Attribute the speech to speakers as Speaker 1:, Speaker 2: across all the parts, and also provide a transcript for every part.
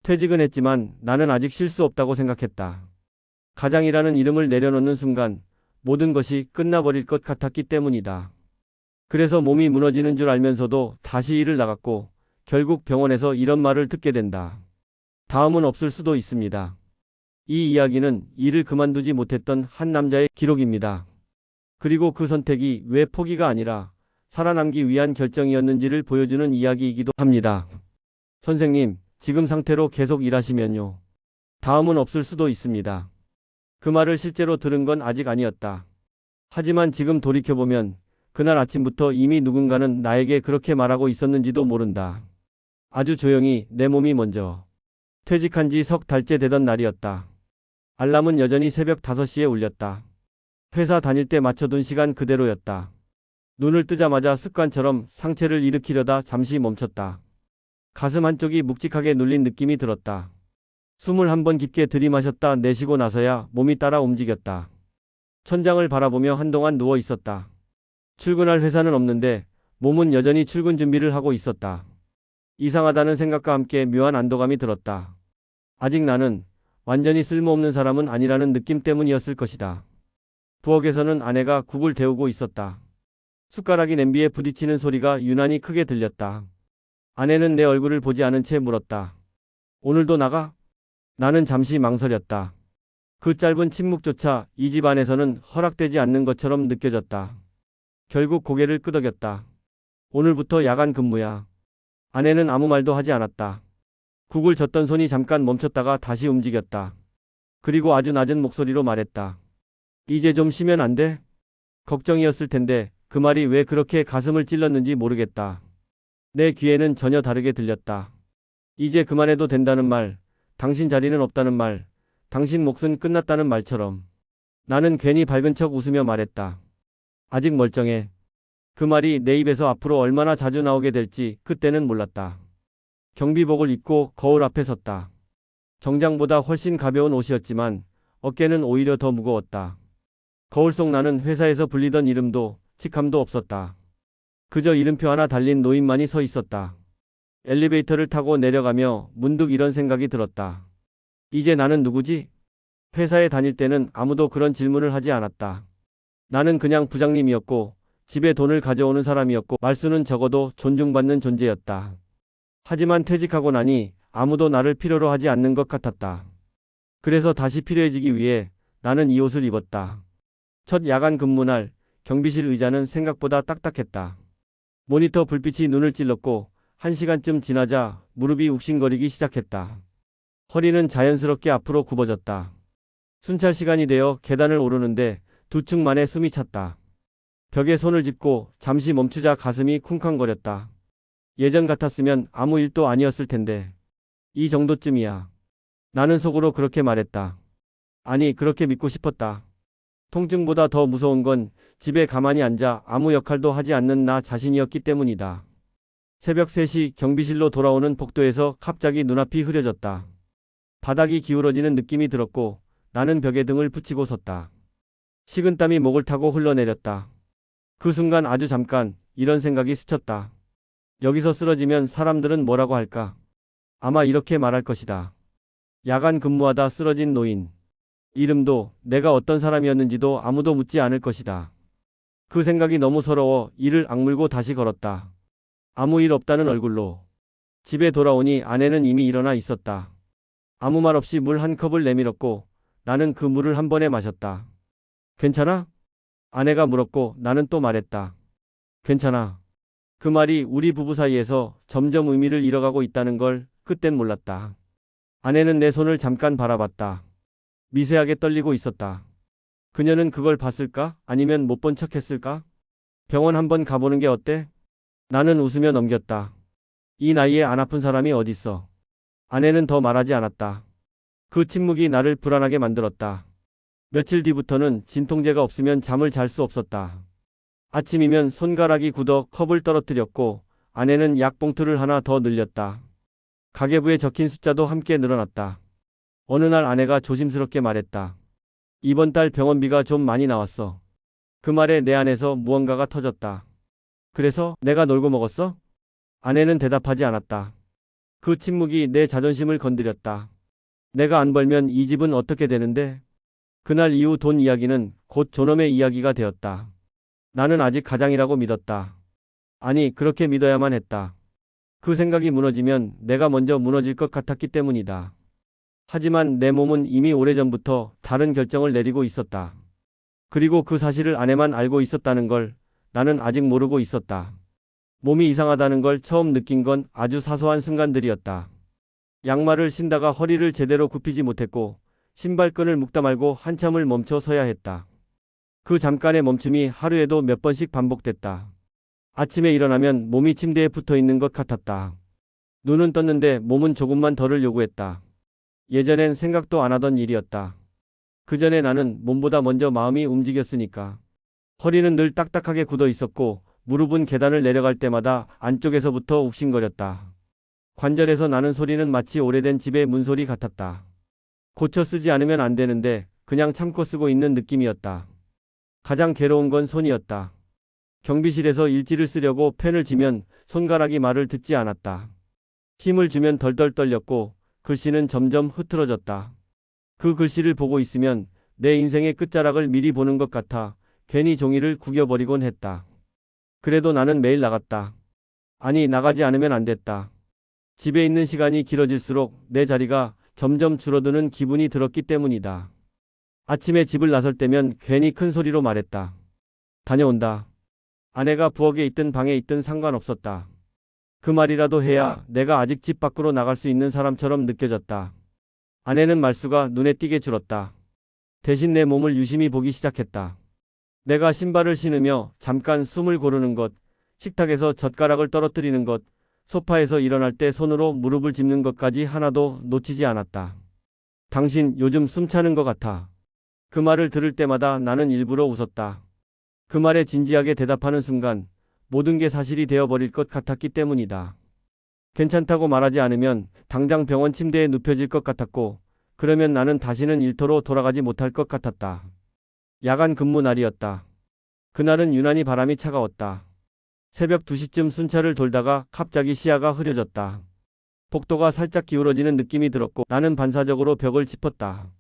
Speaker 1: 퇴직은 했지만 나는 아직 쉴 수 없다고 생각했다. 가장이라는 이름을 내려놓는 순간 모든 것이 끝나버릴 것 같았기 때문이다. 그래서 몸이 무너지는 줄 알면서도 다시 일을 나갔고 결국 병원에서 이런 말을 듣게 된다. 다음은 없을 수도 있습니다. 이 이야기는 일을 그만두지 못했던 한 남자의 기록입니다. 그리고 그 선택이 왜 포기가 아니라 살아남기 위한 결정이었는지를 보여주는 이야기이기도 합니다. 선생님, 지금 상태로 계속 일하시면요. 다음은 없을 수도 있습니다. 그 말을 실제로 들은 건 아직 아니었다. 하지만 지금 돌이켜보면 그날 아침부터 이미 누군가는 나에게 그렇게 말하고 있었는지도 모른다. 아주 조용히 내 몸이 먼저. 퇴직한 지 석 달째 되던 날이었다. 알람은 여전히 새벽 5시에 울렸다. 회사 다닐 때 맞춰둔 시간 그대로였다. 눈을 뜨자마자 습관처럼 상체를 일으키려다 잠시 멈췄다. 가슴 한쪽이 묵직하게 눌린 느낌이 들었다. 숨을 한번 깊게 들이마셨다 내쉬고 나서야 몸이 따라 움직였다. 천장을 바라보며 한동안 누워 있었다. 출근할 회사는 없는데 몸은 여전히 출근 준비를 하고 있었다. 이상하다는 생각과 함께 묘한 안도감이 들었다. 아직 나는 완전히 쓸모없는 사람은 아니라는 느낌 때문이었을 것이다. 부엌에서는 아내가 국을 데우고 있었다. 숟가락이 냄비에 부딪히는 소리가 유난히 크게 들렸다. 아내는 내 얼굴을 보지 않은 채 물었다. 오늘도 나가? 나는 잠시 망설였다. 그 짧은 침묵조차 이 집 안에서는 허락되지 않는 것처럼 느껴졌다. 결국 고개를 끄덕였다. 오늘부터 야간 근무야. 아내는 아무 말도 하지 않았다. 국을 젓던 손이 잠깐 멈췄다가 다시 움직였다. 그리고 아주 낮은 목소리로 말했다. 이제 좀 쉬면 안 돼? 걱정이었을 텐데 그 말이 왜 그렇게 가슴을 찔렀는지 모르겠다. 내 귀에는 전혀 다르게 들렸다. 이제 그만해도 된다는 말, 당신 자리는 없다는 말, 당신 몫은 끝났다는 말처럼. 나는 괜히 밝은 척 웃으며 말했다. 아직 멀쩡해. 그 말이 내 입에서 앞으로 얼마나 자주 나오게 될지 그때는 몰랐다. 경비복을 입고 거울 앞에 섰다. 정장보다 훨씬 가벼운 옷이었지만 어깨는 오히려 더 무거웠다. 거울 속 나는 회사에서 불리던 이름도 직함도 없었다. 그저 이름표 하나 달린 노인만이 서 있었다. 엘리베이터를 타고 내려가며 문득 이런 생각이 들었다. 이제 나는 누구지? 회사에 다닐 때는 아무도 그런 질문을 하지 않았다. 나는 그냥 부장님이었고 집에 돈을 가져오는 사람이었고 말수는 적어도 존중받는 존재였다. 하지만 퇴직하고 나니 아무도 나를 필요로 하지 않는 것 같았다. 그래서 다시 필요해지기 위해 나는 이 옷을 입었다. 첫 야간 근무날 경비실 의자는 생각보다 딱딱했다. 모니터 불빛이 눈을 찔렀고 1시간쯤 지나자 무릎이 욱신거리기 시작했다. 허리는 자연스럽게 앞으로 굽어졌다. 순찰 시간이 되어 계단을 오르는데 두 층 만에 숨이 찼다. 벽에 손을 짚고 잠시 멈추자 가슴이 쿵쾅거렸다. 예전 같았으면 아무 일도 아니었을 텐데. 이 정도쯤이야. 나는 속으로 그렇게 말했다. 아니, 그렇게 믿고 싶었다. 통증보다 더 무서운 건 집에 가만히 앉아 아무 역할도 하지 않는 나 자신이었기 때문이다. 새벽 3시 경비실로 돌아오는 복도에서 갑자기 눈앞이 흐려졌다. 바닥이 기울어지는 느낌이 들었고 나는 벽에 등을 붙이고 섰다. 식은땀이 목을 타고 흘러내렸다. 그 순간 아주 잠깐 이런 생각이 스쳤다. 여기서 쓰러지면 사람들은 뭐라고 할까? 아마 이렇게 말할 것이다. 야간 근무하다 쓰러진 노인. 이름도 내가 어떤 사람이었는지도 아무도 묻지 않을 것이다. 그 생각이 너무 서러워 이를 악물고 다시 걸었다. 아무 일 없다는 얼굴로. 집에 돌아오니 아내는 이미 일어나 있었다. 아무 말 없이 물 한 컵을 내밀었고 나는 그 물을 한 번에 마셨다. 괜찮아? 아내가 물었고 나는 또 말했다. 괜찮아. 그 말이 우리 부부 사이에서 점점 의미를 잃어가고 있다는 걸 그땐 몰랐다. 아내는 내 손을 잠깐 바라봤다. 미세하게 떨리고 있었다. 그녀는 그걸 봤을까? 아니면 못 본 척 했을까? 병원 한번 가보는 게 어때? 나는 웃으며 넘겼다. 이 나이에 안 아픈 사람이 어딨어. 아내는 더 말하지 않았다. 그 침묵이 나를 불안하게 만들었다. 며칠 뒤부터는 진통제가 없으면 잠을 잘 수 없었다. 아침이면 손가락이 굳어 컵을 떨어뜨렸고 아내는 약봉투를 하나 더 늘렸다. 가계부에 적힌 숫자도 함께 늘어났다. 어느 날 아내가 조심스럽게 말했다. 이번 달 병원비가 좀 많이 나왔어. 그 말에 내 안에서 무언가가 터졌다. 그래서 내가 놀고 먹었어? 아내는 대답하지 않았다. 그 침묵이 내 자존심을 건드렸다. 내가 안 벌면 이 집은 어떻게 되는데? 그날 이후 돈 이야기는 곧 존엄의 이야기가 되었다. 나는 아직 가장이라고 믿었다. 아니, 그렇게 믿어야만 했다. 그 생각이 무너지면 내가 먼저 무너질 것 같았기 때문이다. 하지만 내 몸은 이미 오래전부터 다른 결정을 내리고 있었다. 그리고 그 사실을 아내만 알고 있었다는 걸 나는 아직 모르고 있었다. 몸이 이상하다는 걸 처음 느낀 건 아주 사소한 순간들이었다. 양말을 신다가 허리를 제대로 굽히지 못했고 신발끈을 묶다 말고 한참을 멈춰 서야 했다. 그 잠깐의 멈춤이 하루에도 몇 번씩 반복됐다. 아침에 일어나면 몸이 침대에 붙어 있는 것 같았다. 눈은 떴는데 몸은 조금만 덜을 요구했다. 예전엔 생각도 안 하던 일이었다. 그 전에 나는 몸보다 먼저 마음이 움직였으니까. 허리는 늘 딱딱하게 굳어 있었고 무릎은 계단을 내려갈 때마다 안쪽에서부터 욱신거렸다. 관절에서 나는 소리는 마치 오래된 집의 문소리 같았다. 고쳐 쓰지 않으면 안 되는데 그냥 참고 쓰고 있는 느낌이었다. 가장 괴로운 건 손이었다. 경비실에서 일지를 쓰려고 펜을 쥐면 손가락이 말을 듣지 않았다. 힘을 주면 덜덜 떨렸고 글씨는 점점 흐트러졌다. 그 글씨를 보고 있으면 내 인생의 끝자락을 미리 보는 것 같아 괜히 종이를 구겨버리곤 했다. 그래도 나는 매일 나갔다. 아니, 나가지 않으면 안 됐다. 집에 있는 시간이 길어질수록 내 자리가 점점 줄어드는 기분이 들었기 때문이다. 아침에 집을 나설 때면 괜히 큰 소리로 말했다. 다녀온다. 아내가 부엌에 있든 방에 있든 상관없었다. 그 말이라도 해야 내가 아직 집 밖으로 나갈 수 있는 사람처럼 느껴졌다. 아내는 말수가 눈에 띄게 줄었다. 대신 내 몸을 유심히 보기 시작했다. 내가 신발을 신으며 잠깐 숨을 고르는 것, 식탁에서 젓가락을 떨어뜨리는 것, 소파에서 일어날 때 손으로 무릎을 짚는 것까지 하나도 놓치지 않았다. 당신 요즘 숨 차는 것 같아. 그 말을 들을 때마다 나는 일부러 웃었다. 그 말에 진지하게 대답하는 순간 모든 게 사실이 되어버릴 것 같았기 때문이다. 괜찮다고 말하지 않으면 당장 병원 침대에 눕혀질 것 같았고 그러면 나는 다시는 일터로 돌아가지 못할 것 같았다. 야간 근무 날이었다. 그날은 유난히 바람이 차가웠다. 새벽 2시쯤 순찰을 돌다가 갑자기 시야가 흐려졌다. 복도가 살짝 기울어지는 느낌이 들었고 나는 반사적으로 벽을 짚었다.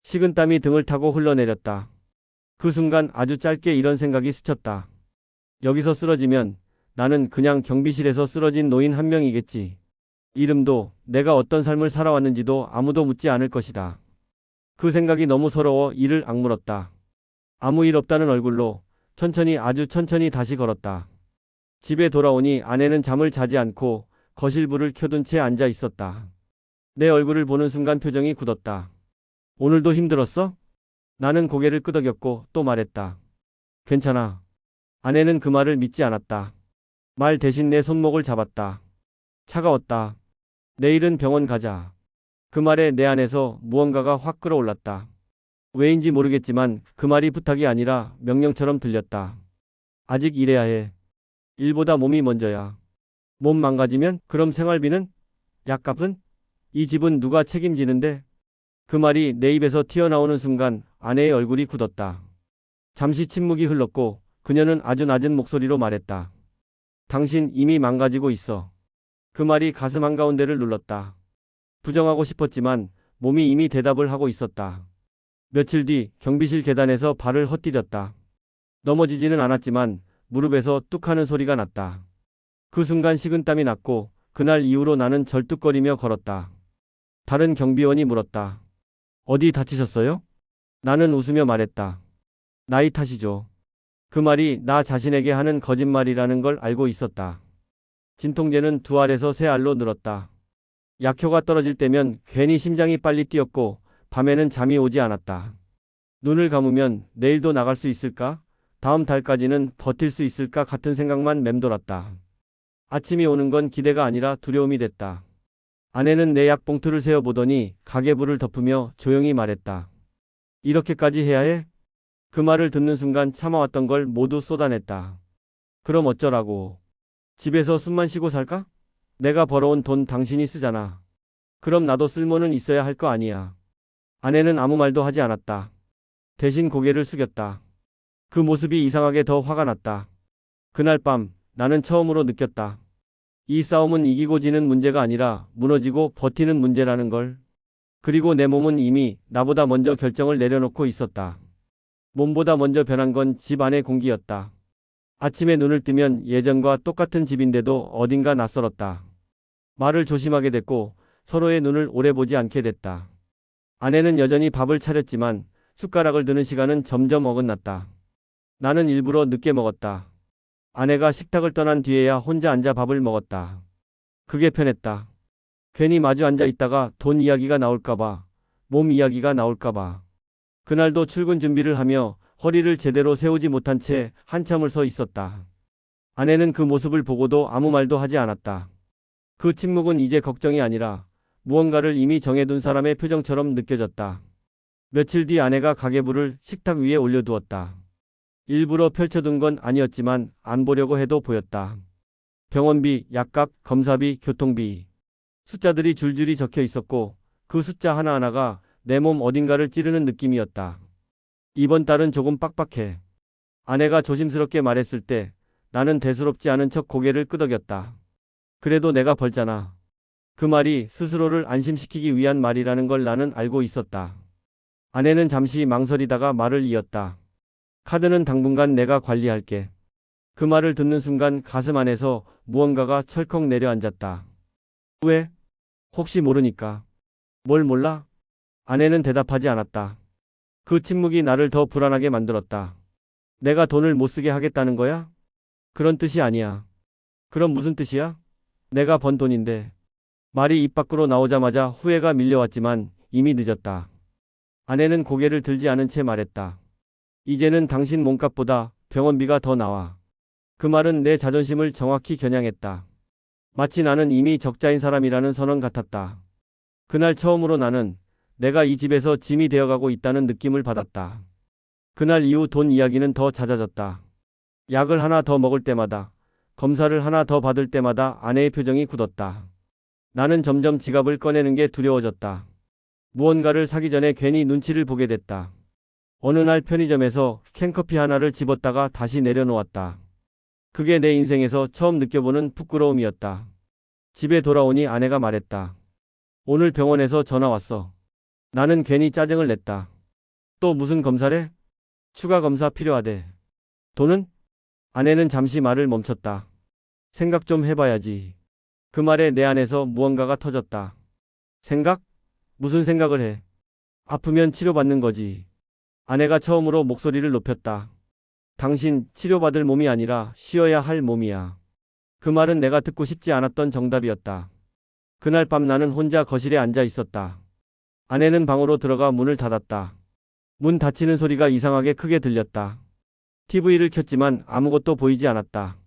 Speaker 1: 식은땀이 등을 타고 흘러내렸다. 그 순간 아주 짧게 이런 생각이 스쳤다. 여기서 쓰러지면 나는 그냥 경비실에서 쓰러진 노인 한 명이겠지. 이름도 내가 어떤 삶을 살아왔는지도 아무도 묻지 않을 것이다. 그 생각이 너무 서러워 이를 악물었다. 아무 일 없다는 얼굴로 천천히 아주 천천히 다시 걸었다. 집에 돌아오니 아내는 잠을 자지 않고 거실불을 켜둔 채 앉아 있었다. 내 얼굴을 보는 순간 표정이 굳었다. 오늘도 힘들었어? 나는 고개를 끄덕였고 또 말했다. 괜찮아. 아내는 그 말을 믿지 않았다. 말 대신 내 손목을 잡았다. 차가웠다. 내일은 병원 가자. 그 말에 내 안에서 무언가가 확 끌어올랐다. 왜인지 모르겠지만 그 말이 부탁이 아니라 명령처럼 들렸다. 아직 일해야 해. 일보다 몸이 먼저야. 몸 망가지면 그럼 생활비는? 약값은? 이 집은 누가 책임지는데? 그 말이 내 입에서 튀어나오는 순간 아내의 얼굴이 굳었다. 잠시 침묵이 흘렀고 그녀는 아주 낮은 목소리로 말했다. 당신 이미 망가지고 있어. 그 말이 가슴 한가운데를 눌렀다. 부정하고 싶었지만 몸이 이미 대답을 하고 있었다. 며칠 뒤 경비실 계단에서 발을 헛디뎠다. 넘어지지는 않았지만 무릎에서 뚝 하는 소리가 났다. 그 순간 식은땀이 났고 그날 이후로 나는 절뚝거리며 걸었다. 다른 경비원이 물었다. 어디 다치셨어요? 나는 웃으며 말했다. 나이 탓이죠. 그 말이 나 자신에게 하는 거짓말이라는 걸 알고 있었다. 진통제는 2알에서 3알로 늘었다. 약효가 떨어질 때면 괜히 심장이 빨리 뛰었고 밤에는 잠이 오지 않았다. 눈을 감으면 내일도 나갈 수 있을까? 다음 달까지는 버틸 수 있을까 같은 생각만 맴돌았다. 아침이 오는 건 기대가 아니라 두려움이 됐다. 아내는 내 약봉투를 세어보더니 가계부를 덮으며 조용히 말했다. 이렇게까지 해야 해? 그 말을 듣는 순간 참아왔던 걸 모두 쏟아냈다. 그럼 어쩌라고. 집에서 숨만 쉬고 살까? 내가 벌어온 돈 당신이 쓰잖아. 그럼 나도 쓸모는 있어야 할 거 아니야. 아내는 아무 말도 하지 않았다. 대신 고개를 숙였다. 그 모습이 이상하게 더 화가 났다. 그날 밤 나는 처음으로 느꼈다. 이 싸움은 이기고 지는 문제가 아니라 무너지고 버티는 문제라는 걸. 그리고 내 몸은 이미 나보다 먼저 결정을 내려놓고 있었다. 몸보다 먼저 변한 건 집 안의 공기였다. 아침에 눈을 뜨면 예전과 똑같은 집인데도 어딘가 낯설었다. 말을 조심하게 됐고 서로의 눈을 오래 보지 않게 됐다. 아내는 여전히 밥을 차렸지만 숟가락을 드는 시간은 점점 어긋났다. 나는 일부러 늦게 먹었다. 아내가 식탁을 떠난 뒤에야 혼자 앉아 밥을 먹었다. 그게 편했다. 괜히 마주 앉아 있다가 돈 이야기가 나올까봐, 몸 이야기가 나올까봐. 그날도 출근 준비를 하며 허리를 제대로 세우지 못한 채 한참을 서 있었다. 아내는 그 모습을 보고도 아무 말도 하지 않았다. 그 침묵은 이제 걱정이 아니라 무언가를 이미 정해둔 사람의 표정처럼 느껴졌다. 며칠 뒤 아내가 가계부를 식탁 위에 올려두었다. 일부러 펼쳐둔 건 아니었지만 안 보려고 해도 보였다. 병원비, 약값, 검사비, 교통비. 숫자들이 줄줄이 적혀 있었고 그 숫자 하나하나가 내 몸 어딘가를 찌르는 느낌이었다. 이번 달은 조금 빡빡해. 아내가 조심스럽게 말했을 때 나는 대수롭지 않은 척 고개를 끄덕였다. 그래도 내가 벌잖아. 그 말이 스스로를 안심시키기 위한 말이라는 걸 나는 알고 있었다. 아내는 잠시 망설이다가 말을 이었다. 카드는 당분간 내가 관리할게. 그 말을 듣는 순간 가슴 안에서 무언가가 철컥 내려앉았다. 왜? 혹시 모르니까. 뭘 몰라? 아내는 대답하지 않았다. 그 침묵이 나를 더 불안하게 만들었다. 내가 돈을 못 쓰게 하겠다는 거야? 그런 뜻이 아니야. 그럼 무슨 뜻이야? 내가 번 돈인데. 말이 입 밖으로 나오자마자 후회가 밀려왔지만 이미 늦었다. 아내는 고개를 들지 않은 채 말했다. 이제는 당신 몸값보다 병원비가 더 나와. 그 말은 내 자존심을 정확히 겨냥했다. 마치 나는 이미 적자인 사람이라는 선언 같았다. 그날 처음으로 나는 내가 이 집에서 짐이 되어가고 있다는 느낌을 받았다. 그날 이후 돈 이야기는 더 잦아졌다. 약을 하나 더 먹을 때마다, 검사를 하나 더 받을 때마다 아내의 표정이 굳었다. 나는 점점 지갑을 꺼내는 게 두려워졌다. 무언가를 사기 전에 괜히 눈치를 보게 됐다. 어느 날 편의점에서 캔커피 하나를 집었다가 다시 내려놓았다. 그게 내 인생에서 처음 느껴보는 부끄러움이었다. 집에 돌아오니 아내가 말했다. 오늘 병원에서 전화 왔어. 나는 괜히 짜증을 냈다. 또 무슨 검사래? 추가 검사 필요하대. 돈은? 아내는 잠시 말을 멈췄다. 생각 좀 해봐야지. 그 말에 내 안에서 무언가가 터졌다. 생각? 무슨 생각을 해? 아프면 치료받는 거지. 아내가 처음으로 목소리를 높였다. 당신 치료받을 몸이 아니라 쉬어야 할 몸이야. 그 말은 내가 듣고 싶지 않았던 정답이었다. 그날 밤 나는 혼자 거실에 앉아 있었다. 아내는 방으로 들어가 문을 닫았다. 문 닫히는 소리가 이상하게 크게 들렸다. TV를 켰지만 아무것도 보이지 않았다.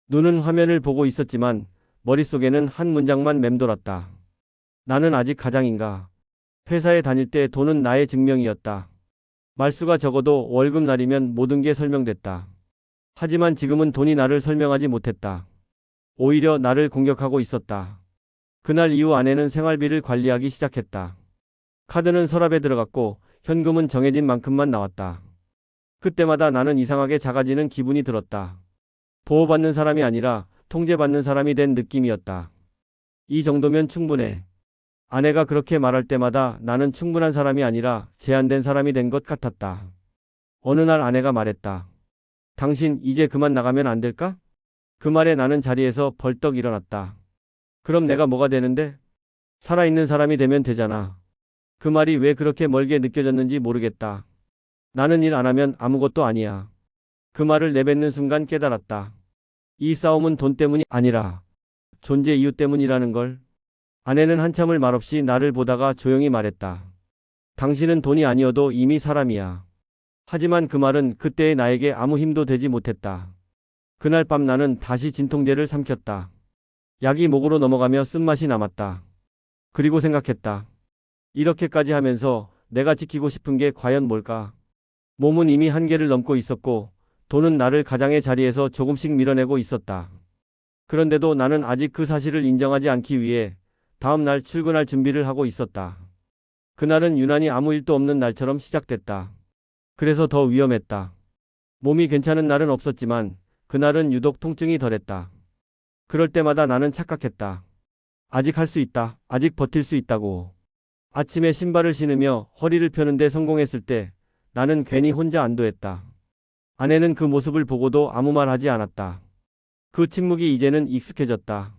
Speaker 1: 눈은 화면을 보고 있었지만 머릿속에는 한 문장만 맴돌았다. 나는 아직 가장인가? 회사에 다닐 때 돈은 나의 증명이었다. 말수가 적어도 월급날이면 모든 게 설명됐다. 하지만 지금은 돈이 나를 설명하지 못했다. 오히려 나를 공격하고 있었다. 그날 이후 아내는 생활비를 관리하기 시작했다. 카드는 서랍에 들어갔고 현금은 정해진 만큼만 나왔다. 그때마다 나는 이상하게 작아지는 기분이 들었다. 보호받는 사람이 아니라 통제받는 사람이 된 느낌이었다. 이 정도면 충분해. 아내가 그렇게 말할 때마다 나는 충분한 사람이 아니라 제한된 사람이 된 것 같았다. 어느 날 아내가 말했다. 당신 이제 그만 나가면 안 될까? 그 말에 나는 자리에서 벌떡 일어났다. 그럼 내가 뭐가 되는데? 살아있는 사람이 되면 되잖아. 그 말이 왜 그렇게 멀게 느껴졌는지 모르겠다. 나는 일 안 하면 아무것도 아니야. 그 말을 내뱉는 순간 깨달았다. 이 싸움은 돈 때문이 아니라 존재 이유 때문이라는 걸. 아내는 한참을 말없이 나를 보다가 조용히 말했다. 당신은 돈이 아니어도 이미 사람이야. 하지만 그 말은 그때의 나에게 아무 힘도 되지 못했다. 그날 밤 나는 다시 진통제를 삼켰다. 약이 목으로 넘어가며 쓴맛이 남았다. 그리고 생각했다. 이렇게까지 하면서 내가 지키고 싶은 게 과연 뭘까? 몸은 이미 한계를 넘고 있었고 돈은 나를 가장의 자리에서 조금씩 밀어내고 있었다. 그런데도 나는 아직 그 사실을 인정하지 않기 위해 다음 날 출근할 준비를 하고 있었다. 그날은 유난히 아무 일도 없는 날처럼 시작됐다. 그래서 더 위험했다. 몸이 괜찮은 날은 없었지만 그날은 유독 통증이 덜했다. 그럴 때마다 나는 착각했다. 아직 할 수 있다. 아직 버틸 수 있다고. 아침에 신발을 신으며 허리를 펴는데 성공했을 때 나는 괜히 혼자 안도했다. 아내는 그 모습을 보고도 아무 말 하지 않았다. 그 침묵이 이제는 익숙해졌다.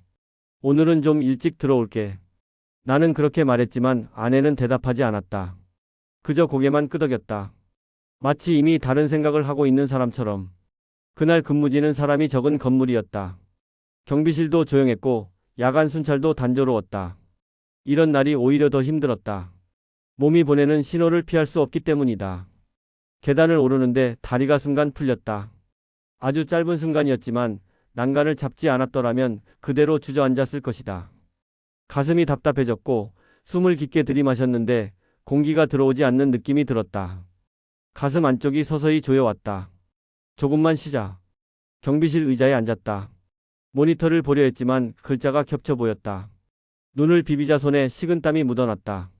Speaker 1: 오늘은 좀 일찍 들어올게. 나는 그렇게 말했지만 아내는 대답하지 않았다. 그저 고개만 끄덕였다. 마치 이미 다른 생각을 하고 있는 사람처럼. 그날 근무지는 사람이 적은 건물이었다. 경비실도 조용했고 야간 순찰도 단조로웠다. 이런 날이 오히려 더 힘들었다. 몸이 보내는 신호를 피할 수 없기 때문이다. 계단을 오르는데 다리가 순간 풀렸다. 아주 짧은 순간이었지만 난간을 잡지 않았더라면 그대로 주저앉았을 것이다. 가슴이 답답해졌고 숨을 깊게 들이마셨는데 공기가 들어오지 않는 느낌이 들었다. 가슴 안쪽이 서서히 조여왔다. 조금만 쉬자. 경비실 의자에 앉았다. 모니터를 보려 했지만 글자가 겹쳐 보였다. 눈을 비비자 손에 식은땀이 묻어났다.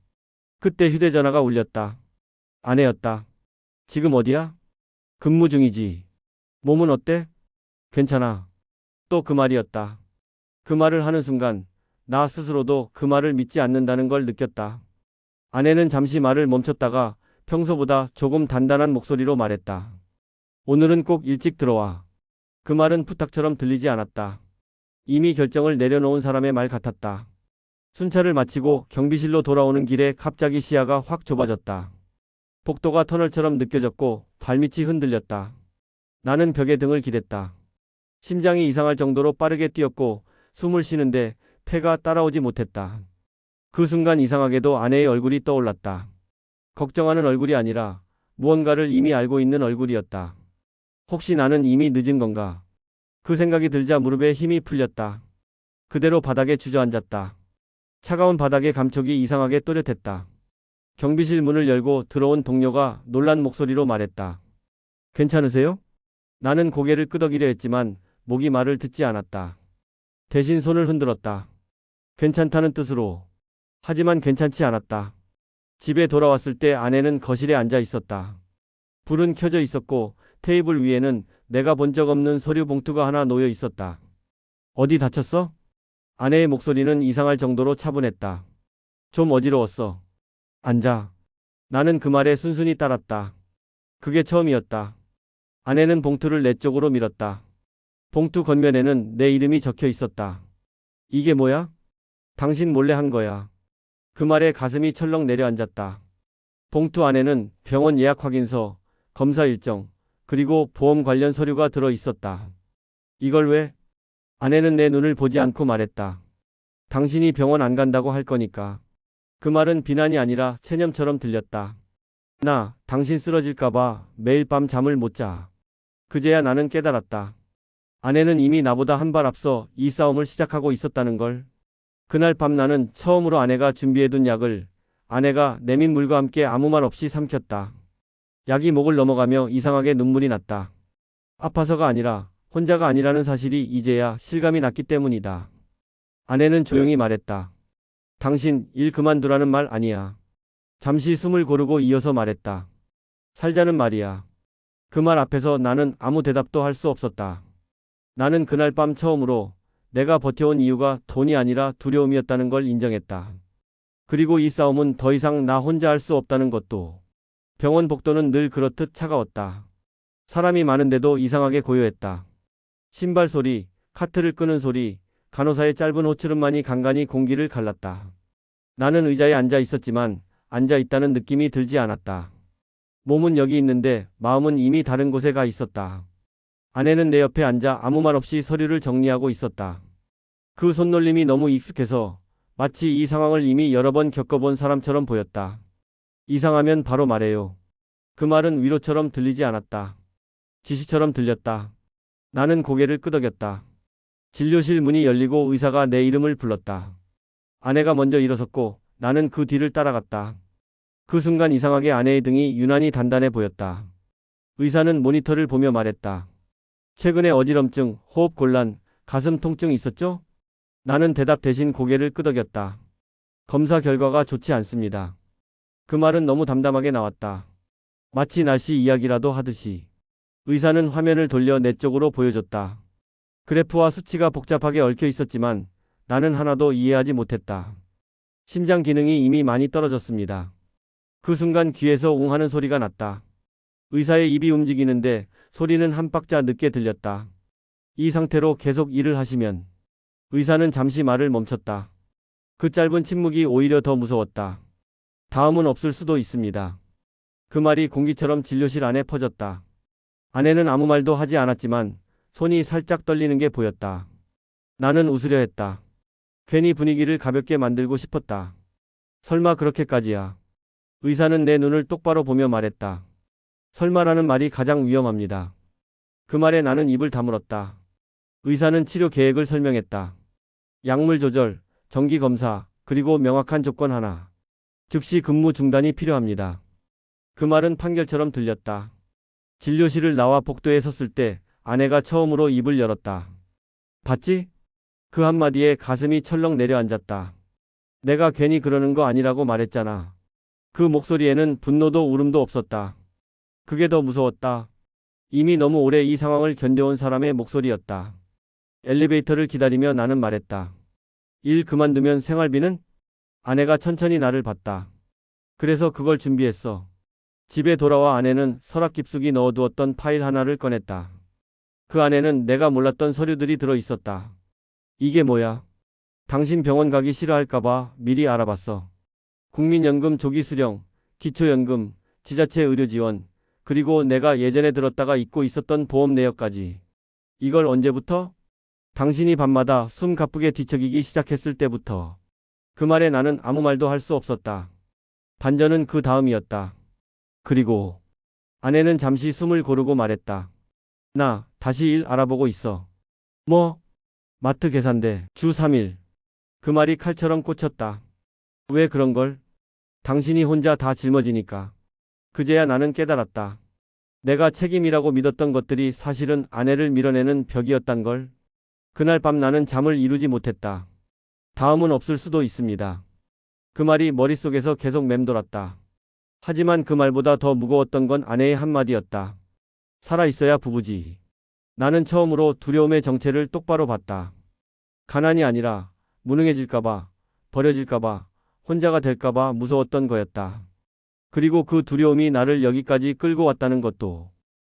Speaker 1: 그때 휴대전화가 울렸다. 아내였다. 지금 어디야? 근무 중이지. 몸은 어때? 괜찮아. 또 그 말이었다. 그 말을 하는 순간 나 스스로도 그 말을 믿지 않는다는 걸 느꼈다. 아내는 잠시 말을 멈췄다가 평소보다 조금 단단한 목소리로 말했다. 오늘은 꼭 일찍 들어와. 그 말은 부탁처럼 들리지 않았다. 이미 결정을 내려놓은 사람의 말 같았다. 순찰을 마치고 경비실로 돌아오는 길에 갑자기 시야가 확 좁아졌다. 복도가 터널처럼 느껴졌고 발밑이 흔들렸다. 나는 벽에 등을 기댔다. 심장이 이상할 정도로 빠르게 뛰었고 숨을 쉬는데 폐가 따라오지 못했다. 그 순간 이상하게도 아내의 얼굴이 떠올랐다. 걱정하는 얼굴이 아니라 무언가를 이미 알고 있는 얼굴이었다. 혹시 나는 이미 늦은 건가? 그 생각이 들자 무릎에 힘이 풀렸다. 그대로 바닥에 주저앉았다. 차가운 바닥의 감촉이 이상하게 또렷했다. 경비실 문을 열고 들어온 동료가 놀란 목소리로 말했다. 괜찮으세요? 나는 고개를 끄덕이려 했지만 목이 말을 듣지 않았다. 대신 손을 흔들었다. 괜찮다는 뜻으로. 하지만 괜찮지 않았다. 집에 돌아왔을 때 아내는 거실에 앉아 있었다. 불은 켜져 있었고 테이블 위에는 내가 본 적 없는 서류 봉투가 하나 놓여 있었다. 어디 다쳤어? 아내의 목소리는 이상할 정도로 차분했다. 좀 어지러웠어. 앉아. 나는 그 말에 순순히 따랐다. 그게 처음이었다. 아내는 봉투를 내 쪽으로 밀었다. 봉투 겉면에는 내 이름이 적혀 있었다. 이게 뭐야? 당신 몰래 한 거야. 그 말에 가슴이 철렁 내려앉았다. 봉투 안에는 병원 예약 확인서, 검사 일정, 그리고 보험 관련 서류가 들어 있었다. 이걸 왜? 아내는 내 눈을 보지 않고 말했다. 당신이 병원 안 간다고 할 거니까. 그 말은 비난이 아니라 체념처럼 들렸다. 당신 쓰러질까봐 매일 밤 잠을 못 자. 그제야 나는 깨달았다. 아내는 이미 나보다 한 발 앞서 이 싸움을 시작하고 있었다는 걸. 그날 밤 나는 처음으로 아내가 준비해둔 약을 아내가 내민 물과 함께 아무 말 없이 삼켰다. 약이 목을 넘어가며 이상하게 눈물이 났다. 아파서가 아니라 혼자가 아니라는 사실이 이제야 실감이 났기 때문이다. 아내는 조용히 말했다. 당신 일 그만두라는 말 아니야. 잠시 숨을 고르고 이어서 말했다. 살자는 말이야. 그 말 앞에서 나는 아무 대답도 할 수 없었다. 나는 그날 밤 처음으로 내가 버텨온 이유가 돈이 아니라 두려움이었다는 걸 인정했다. 그리고 이 싸움은 더 이상 나 혼자 할 수 없다는 것도. 병원 복도는 늘 그렇듯 차가웠다. 사람이 많은데도 이상하게 고요했다. 신발 소리, 카트를 끄는 소리, 간호사의 짧은 호출음만이 간간히 공기를 갈랐다. 나는 의자에 앉아 있었지만 앉아 있다는 느낌이 들지 않았다. 몸은 여기 있는데 마음은 이미 다른 곳에 가 있었다. 아내는 내 옆에 앉아 아무 말 없이 서류를 정리하고 있었다. 그 손놀림이 너무 익숙해서 마치 이 상황을 이미 여러 번 겪어본 사람처럼 보였다. 이상하면 바로 말해요. 그 말은 위로처럼 들리지 않았다. 지시처럼 들렸다. 나는 고개를 끄덕였다. 진료실 문이 열리고 의사가 내 이름을 불렀다. 아내가 먼저 일어섰고 나는 그 뒤를 따라갔다. 그 순간 이상하게 아내의 등이 유난히 단단해 보였다. 의사는 모니터를 보며 말했다. 최근에 어지럼증, 호흡 곤란, 가슴 통증 있었죠? 나는 대답 대신 고개를 끄덕였다. 검사 결과가 좋지 않습니다. 그 말은 너무 담담하게 나왔다. 마치 날씨 이야기라도 하듯이. 의사는 화면을 돌려 내 쪽으로 보여줬다. 그래프와 수치가 복잡하게 얽혀 있었지만 나는 하나도 이해하지 못했다. 심장 기능이 이미 많이 떨어졌습니다. 그 순간 귀에서 웅 하는 소리가 났다. 의사의 입이 움직이는데 소리는 한 박자 늦게 들렸다. 이 상태로 계속 일을 하시면. 의사는 잠시 말을 멈췄다. 그 짧은 침묵이 오히려 더 무서웠다. 다음은 없을 수도 있습니다. 그 말이 공기처럼 진료실 안에 퍼졌다. 아내는 아무 말도 하지 않았지만 손이 살짝 떨리는 게 보였다. 나는 웃으려 했다. 괜히 분위기를 가볍게 만들고 싶었다. 설마 그렇게까지야. 의사는 내 눈을 똑바로 보며 말했다. 설마라는 말이 가장 위험합니다. 그 말에 나는 입을 다물었다. 의사는 치료 계획을 설명했다. 약물 조절, 정기 검사, 그리고 명확한 조건 하나. 즉시 근무 중단이 필요합니다. 그 말은 판결처럼 들렸다. 진료실을 나와 복도에 섰을 때 아내가 처음으로 입을 열었다. 봤지? 그 한마디에 가슴이 철렁 내려앉았다. 내가 괜히 그러는 거 아니라고 말했잖아. 그 목소리에는 분노도 울음도 없었다. 그게 더 무서웠다. 이미 너무 오래 이 상황을 견뎌온 사람의 목소리였다. 엘리베이터를 기다리며 나는 말했다. 일 그만두면 생활비는? 아내가 천천히 나를 봤다. 그래서 그걸 준비했어. 집에 돌아와 아내는 서랍 깊숙이 넣어두었던 파일 하나를 꺼냈다. 그 안에는 내가 몰랐던 서류들이 들어 있었다. 이게 뭐야? 당신 병원 가기 싫어할까봐 미리 알아봤어. 국민연금 조기 수령, 기초연금, 지자체 의료 지원, 그리고 내가 예전에 들었다가 잊고 있었던 보험 내역까지. 이걸 언제부터? 당신이 밤마다 숨 가쁘게 뒤척이기 시작했을 때부터. 그 말에 나는 아무 말도 할 수 없었다. 반전은 그 다음이었다. 그리고 아내는 잠시 숨을 고르고 말했다. 나 다시 일 알아보고 있어. 뭐? 마트 계산대 주 3일. 그 말이 칼처럼 꽂혔다. 왜 그런 걸? 당신이 혼자 다 짊어지니까. 그제야 나는 깨달았다. 내가 책임이라고 믿었던 것들이 사실은 아내를 밀어내는 벽이었단 걸. 그날 밤 나는 잠을 이루지 못했다. 다음은 없을 수도 있습니다. 그 말이 머릿속에서 계속 맴돌았다. 하지만 그 말보다 더 무거웠던 건 아내의 한마디였다. 살아있어야 부부지. 나는 처음으로 두려움의 정체를 똑바로 봤다. 가난이 아니라 무능해질까봐, 버려질까봐, 혼자가 될까봐 무서웠던 거였다. 그리고 그 두려움이 나를 여기까지 끌고 왔다는 것도.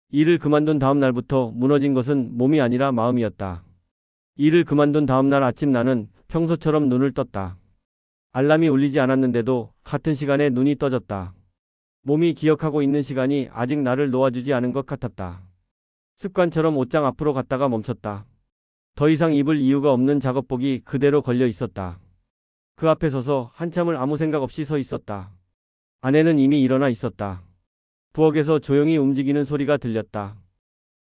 Speaker 1: 일을 그만둔 다음 날부터 무너진 것은 몸이 아니라 마음이었다. 일을 그만둔 다음 날 아침 나는 평소처럼 눈을 떴다. 알람이 울리지 않았는데도 같은 시간에 눈이 떠졌다. 몸이 기억하고 있는 시간이 아직 나를 놓아주지 않은 것 같았다. 습관처럼 옷장 앞으로 갔다가 멈췄다. 더 이상 입을 이유가 없는 작업복이 그대로 걸려 있었다. 그 앞에 서서 한참을 아무 생각 없이 서 있었다. 아내는 이미 일어나 있었다. 부엌에서 조용히 움직이는 소리가 들렸다.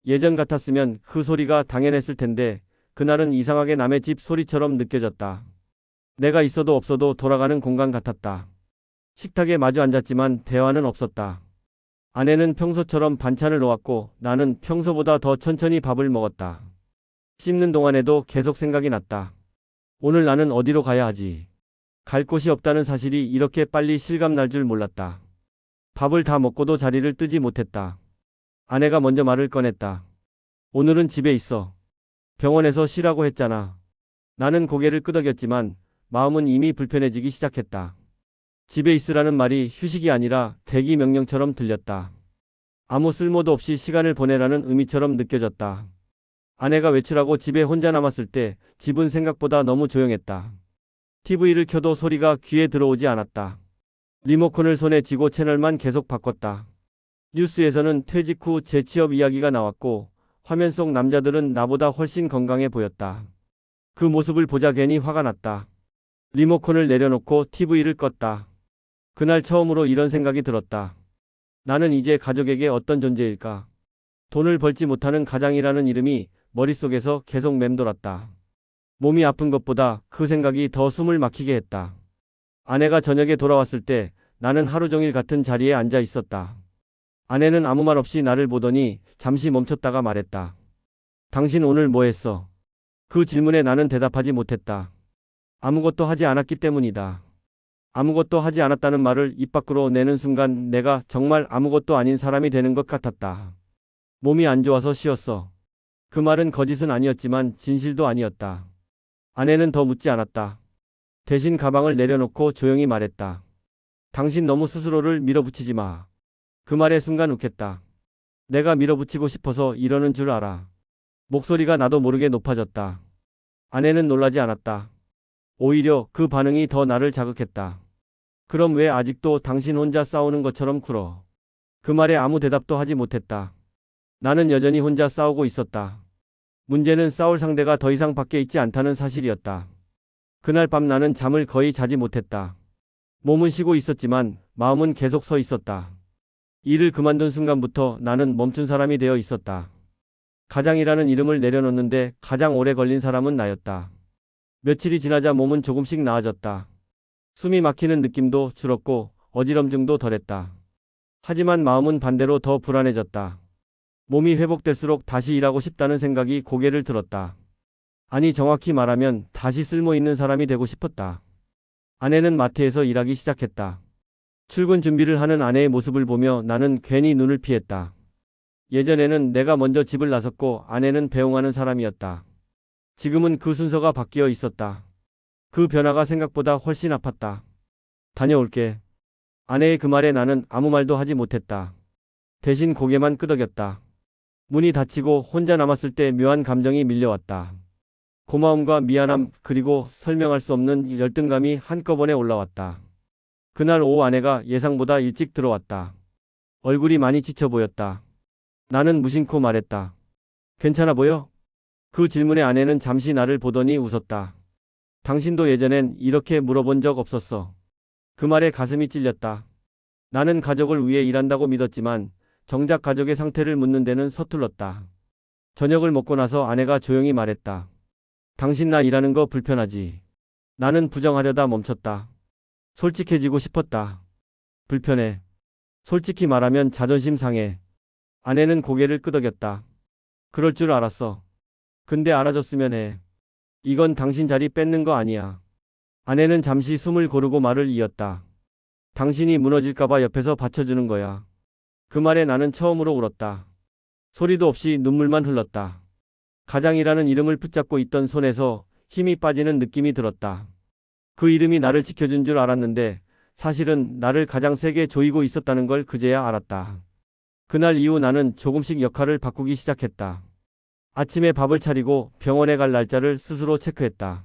Speaker 1: 예전 같았으면 그 소리가 당연했을 텐데 그날은 이상하게 남의 집 소리처럼 느껴졌다. 내가 있어도 없어도 돌아가는 공간 같았다. 식탁에 마주 앉았지만 대화는 없었다. 아내는 평소처럼 반찬을 놓았고 나는 평소보다 더 천천히 밥을 먹었다. 씹는 동안에도 계속 생각이 났다. 오늘 나는 어디로 가야 하지? 갈 곳이 없다는 사실이 이렇게 빨리 실감날 줄 몰랐다. 밥을 다 먹고도 자리를 뜨지 못했다. 아내가 먼저 말을 꺼냈다. 오늘은 집에 있어. 병원에서 쉬라고 했잖아. 나는 고개를 끄덕였지만 마음은 이미 불편해지기 시작했다. 집에 있으라는 말이 휴식이 아니라 대기 명령처럼 들렸다. 아무 쓸모도 없이 시간을 보내라는 의미처럼 느껴졌다. 아내가 외출하고 집에 혼자 남았을 때 집은 생각보다 너무 조용했다. TV를 켜도 소리가 귀에 들어오지 않았다. 리모컨을 손에 쥐고 채널만 계속 바꿨다. 뉴스에서는 퇴직 후 재취업 이야기가 나왔고 화면 속 남자들은 나보다 훨씬 건강해 보였다. 그 모습을 보자 괜히 화가 났다. 리모컨을 내려놓고 TV를 껐다. 그날 처음으로 이런 생각이 들었다. 나는 이제 가족에게 어떤 존재일까? 돈을 벌지 못하는 가장이라는 이름이 머릿속에서 계속 맴돌았다. 몸이 아픈 것보다 그 생각이 더 숨을 막히게 했다. 아내가 저녁에 돌아왔을 때 나는 하루 종일 같은 자리에 앉아 있었다. 아내는 아무 말 없이 나를 보더니 잠시 멈췄다가 말했다. 당신 오늘 뭐 했어? 그 질문에 나는 대답하지 못했다. 아무것도 하지 않았기 때문이다. 아무것도 하지 않았다는 말을 입 밖으로 내는 순간 내가 정말 아무것도 아닌 사람이 되는 것 같았다. 몸이 안 좋아서 쉬었어. 그 말은 거짓은 아니었지만 진실도 아니었다. 아내는 더 묻지 않았다. 대신 가방을 내려놓고 조용히 말했다. 당신 너무 스스로를 밀어붙이지 마. 그 말에 순간 욱했다. 내가 밀어붙이고 싶어서 이러는 줄 알아. 목소리가 나도 모르게 높아졌다. 아내는 놀라지 않았다. 오히려 그 반응이 더 나를 자극했다. 그럼 왜 아직도 당신 혼자 싸우는 것처럼 굴어? 그 말에 아무 대답도 하지 못했다. 나는 여전히 혼자 싸우고 있었다. 문제는 싸울 상대가 더 이상 밖에 있지 않다는 사실이었다. 그날 밤 나는 잠을 거의 자지 못했다. 몸은 쉬고 있었지만 마음은 계속 서 있었다. 일을 그만둔 순간부터 나는 멈춘 사람이 되어 있었다. 가장이라는 이름을 내려놓는데 가장 오래 걸린 사람은 나였다. 며칠이 지나자 몸은 조금씩 나아졌다. 숨이 막히는 느낌도 줄었고 어지럼증도 덜했다. 하지만 마음은 반대로 더 불안해졌다. 몸이 회복될수록 다시 일하고 싶다는 생각이 고개를 들었다. 아니, 정확히 말하면 다시 쓸모 있는 사람이 되고 싶었다. 아내는 마트에서 일하기 시작했다. 출근 준비를 하는 아내의 모습을 보며 나는 괜히 눈을 피했다. 예전에는 내가 먼저 집을 나섰고 아내는 배웅하는 사람이었다. 지금은 그 순서가 바뀌어 있었다. 그 변화가 생각보다 훨씬 아팠다. 다녀올게. 아내의 그 말에 나는 아무 말도 하지 못했다. 대신 고개만 끄덕였다. 문이 닫히고 혼자 남았을 때 묘한 감정이 밀려왔다. 고마움과 미안함, 그리고 설명할 수 없는 열등감이 한꺼번에 올라왔다. 그날 오후 아내가 예상보다 일찍 들어왔다. 얼굴이 많이 지쳐 보였다. 나는 무심코 말했다. 괜찮아 보여? 그 질문에 아내는 잠시 나를 보더니 웃었다. 당신도 예전엔 이렇게 물어본 적 없었어. 그 말에 가슴이 찔렸다. 나는 가족을 위해 일한다고 믿었지만 정작 가족의 상태를 묻는 데는 서툴렀다. 저녁을 먹고 나서 아내가 조용히 말했다. 당신 나 일하는 거 불편하지? 나는 부정하려다 멈췄다. 솔직해지고 싶었다. 불편해. 솔직히 말하면 자존심 상해. 아내는 고개를 끄덕였다. 그럴 줄 알았어. 근데 알아줬으면 해. 이건 당신 자리 뺏는 거 아니야. 아내는 잠시 숨을 고르고 말을 이었다. 당신이 무너질까봐 옆에서 받쳐주는 거야. 그 말에 나는 처음으로 울었다. 소리도 없이 눈물만 흘렀다. 가장이라는 이름을 붙잡고 있던 손에서 힘이 빠지는 느낌이 들었다. 그 이름이 나를 지켜준 줄 알았는데 사실은 나를 가장 세게 조이고 있었다는 걸 그제야 알았다. 그날 이후 나는 조금씩 역할을 바꾸기 시작했다. 아침에 밥을 차리고 병원에 갈 날짜를 스스로 체크했다.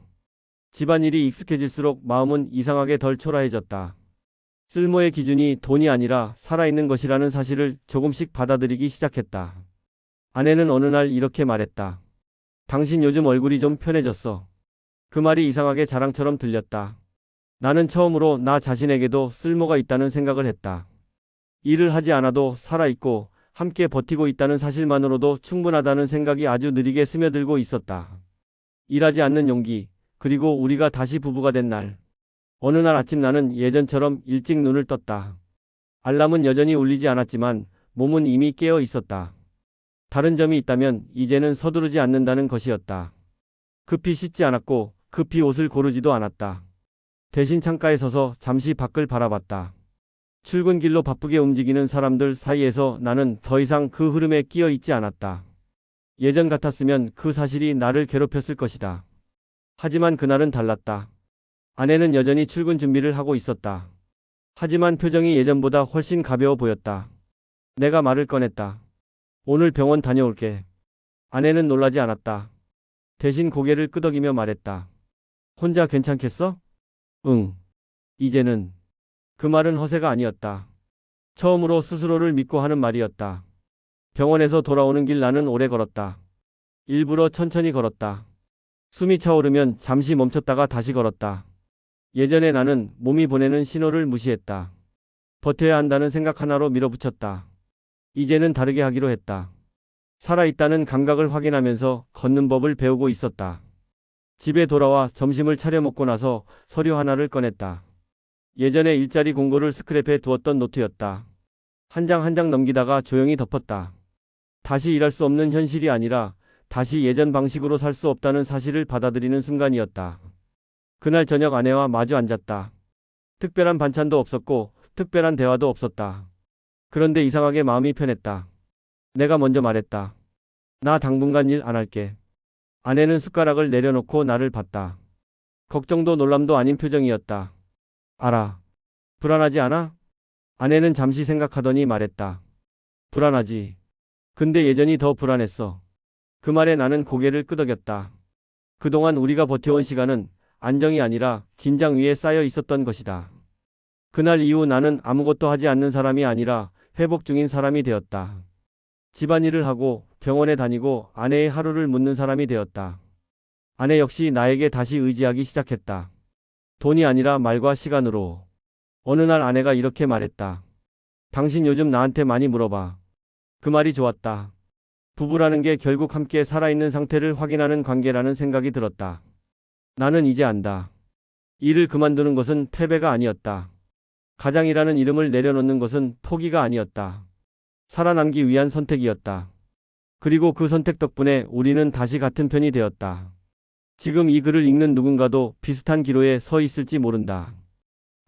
Speaker 1: 집안일이 익숙해질수록 마음은 이상하게 덜 초라해졌다. 쓸모의 기준이 돈이 아니라 살아있는 것이라는 사실을 조금씩 받아들이기 시작했다. 아내는 어느 날 이렇게 말했다. 당신 요즘 얼굴이 좀 편해졌어. 그 말이 이상하게 자랑처럼 들렸다. 나는 처음으로 나 자신에게도 쓸모가 있다는 생각을 했다. 일을 하지 않아도 살아있고 함께 버티고 있다는 사실만으로도 충분하다는 생각이 아주 느리게 스며들고 있었다. 일하지 않는 용기, 그리고 우리가 다시 부부가 된 날. 어느 날 아침 나는 예전처럼 일찍 눈을 떴다. 알람은 여전히 울리지 않았지만 몸은 이미 깨어 있었다. 다른 점이 있다면 이제는 서두르지 않는다는 것이었다. 급히 씻지 않았고 급히 옷을 고르지도 않았다. 대신 창가에 서서 잠시 밖을 바라봤다. 출근길로 바쁘게 움직이는 사람들 사이에서 나는 더 이상 그 흐름에 끼어 있지 않았다. 예전 같았으면 그 사실이 나를 괴롭혔을 것이다. 하지만 그날은 달랐다. 아내는 여전히 출근 준비를 하고 있었다. 하지만 표정이 예전보다 훨씬 가벼워 보였다. 내가 말을 꺼냈다. 오늘 병원 다녀올게. 아내는 놀라지 않았다. 대신 고개를 끄덕이며 말했다. 혼자 괜찮겠어? 응. 이제는. 그 말은 허세가 아니었다. 처음으로 스스로를 믿고 하는 말이었다. 병원에서 돌아오는 길 나는 오래 걸었다. 일부러 천천히 걸었다. 숨이 차오르면 잠시 멈췄다가 다시 걸었다. 예전에 나는 몸이 보내는 신호를 무시했다. 버텨야 한다는 생각 하나로 밀어붙였다. 이제는 다르게 하기로 했다. 살아있다는 감각을 확인하면서 걷는 법을 배우고 있었다. 집에 돌아와 점심을 차려 먹고 나서 서류 하나를 꺼냈다. 예전에 일자리 공고를 스크랩해 두었던 노트였다. 한 장 한 장 넘기다가 조용히 덮었다. 다시 일할 수 없는 현실이 아니라 다시 예전 방식으로 살 수 없다는 사실을 받아들이는 순간이었다. 그날 저녁 아내와 마주 앉았다. 특별한 반찬도 없었고 특별한 대화도 없었다. 그런데 이상하게 마음이 편했다. 내가 먼저 말했다. 나 당분간 일 안 할게. 아내는 숟가락을 내려놓고 나를 봤다. 걱정도 놀람도 아닌 표정이었다. 알아. 불안하지 않아? 아내는 잠시 생각하더니 말했다. 불안하지. 근데 예전이 더 불안했어. 그 말에 나는 고개를 끄덕였다. 그동안 우리가 버텨온 시간은 안정이 아니라 긴장 위에 쌓여 있었던 것이다. 그날 이후 나는 아무것도 하지 않는 사람이 아니라 회복 중인 사람이 되었다. 집안일을 하고 병원에 다니고 아내의 하루를 묻는 사람이 되었다. 아내 역시 나에게 다시 의지하기 시작했다. 돈이 아니라 말과 시간으로. 어느 날 아내가 이렇게 말했다. 당신 요즘 나한테 많이 물어봐. 그 말이 좋았다. 부부라는 게 결국 함께 살아있는 상태를 확인하는 관계라는 생각이 들었다. 나는 이제 안다. 일을 그만두는 것은 패배가 아니었다. 가장이라는 이름을 내려놓는 것은 포기가 아니었다. 살아남기 위한 선택이었다. 그리고 그 선택 덕분에 우리는 다시 같은 편이 되었다. 지금 이 글을 읽는 누군가도 비슷한 기로에 서 있을지 모른다.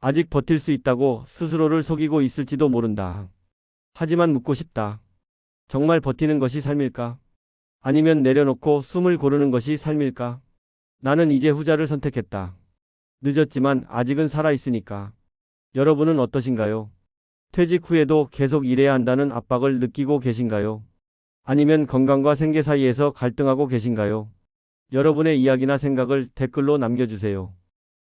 Speaker 1: 아직 버틸 수 있다고 스스로를 속이고 있을지도 모른다. 하지만 묻고 싶다. 정말 버티는 것이 삶일까? 아니면 내려놓고 숨을 고르는 것이 삶일까? 나는 이제 후자를 선택했다. 늦었지만 아직은 살아있으니까. 여러분은 어떠신가요? 퇴직 후에도 계속 일해야 한다는 압박을 느끼고 계신가요? 아니면 건강과 생계 사이에서 갈등하고 계신가요? 여러분의 이야기나 생각을 댓글로 남겨주세요.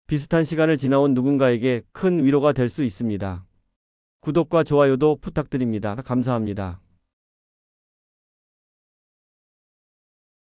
Speaker 1: 비슷한 시간을 지나온 누군가에게 큰 위로가 될 수 있습니다. 구독과 좋아요도 부탁드립니다. 감사합니다.